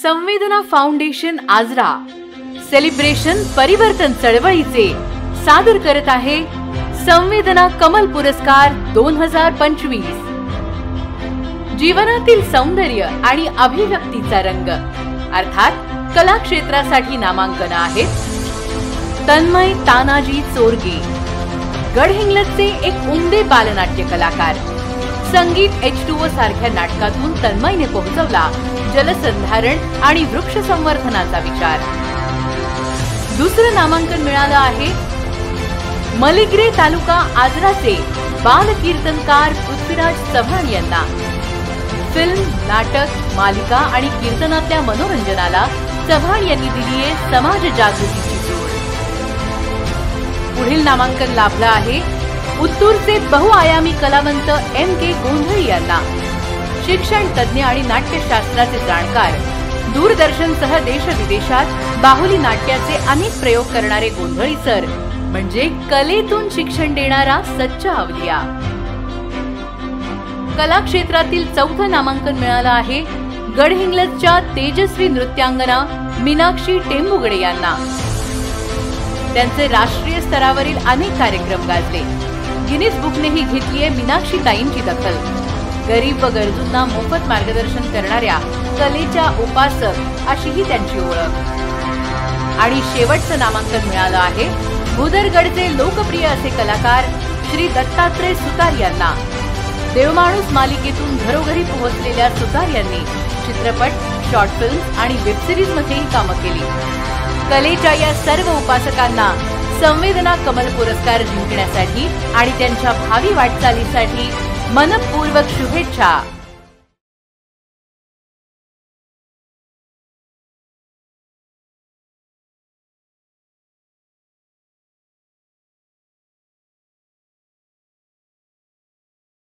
संवेदना foundation Ajara celebration परिवर्तन चळवळीचे सादर करत आहे संवेदना कमल पुरस्कार 2025। जीवनातील सौंदर्य आणि अभिव्यक्तीचा रंग अर्थात कला क्षेत्रासाठी नामांकन आहेत तन्मय तानाजी चोरगे, गडहिंग्लजचे एक उमदे बालनाट्य कलाकार। संगीत H2O सारख्या नाटकातून तन्मयने पोहोचवला जलसंधारण आणि वृक्ष संवर्धनाचा विचार। दुसरं नामांकन मिळालं आहे मलिग्रे तालुका आजराचे बाल कीर्तनकार पृथ्वीराज चव्हाण यांना। फिल्म, नाटक, मालिका आणि कीर्तनातल्या मनोरंजनाला चव्हाण यांनी दिली आहे समाज जागृतीची जोड। पुढील नामांकन लाभलं आहे उत्तूरचे बहुआयामी कलावंत M.K. गोंधळी यांना। शिक्षण तज्ञ आणि नाट्यशास्त्राचे जाणकार, दूरदर्शनसह देश-विदेशात बाहुली नाट्याचे अनेक प्रयोग करणारे गोंधळी सर म्हणजे कलेतून शिक्षण देणारा सच्चा अवलिया। कला क्षेत्रातील चौथं नामांकन मिळालं आहे गडहिंग्लजच्या तेजस्वी नृत्यांगना मीनाक्षी टेंबुगडे यांना। त्यांचे राष्ट्रीय स्तरावरील अनेक कार्यक्रम गाजले। गिनीज बुकनेही घेतली आहे मीनाक्षी ताईंची दखल। गरीब व गरजूंना मोफत मार्गदर्शन करणाऱ्या कलेच्या उपासक अशीही त्यांची ओळख। आणि शेवटचं नामांकन मिळालं आहे भुदरगडचे लोकप्रिय असे कलाकार श्री दत्तात्रय सुतार यांना। देवमाणूस मालिकेतून घरोघरी पोहोचलेल्या सुतार यांनी चित्रपट, शॉर्ट फिल्म्स आणि वेब सिरीज मध्येही कामं केली। कलेच्या या सर्व उपासकांना संवेदना कमल पुरस्कार जिंकण्यासाठी आणि त्यांच्या भावी वाटचालीसाठी मनपूर्वक शुभेच्छा।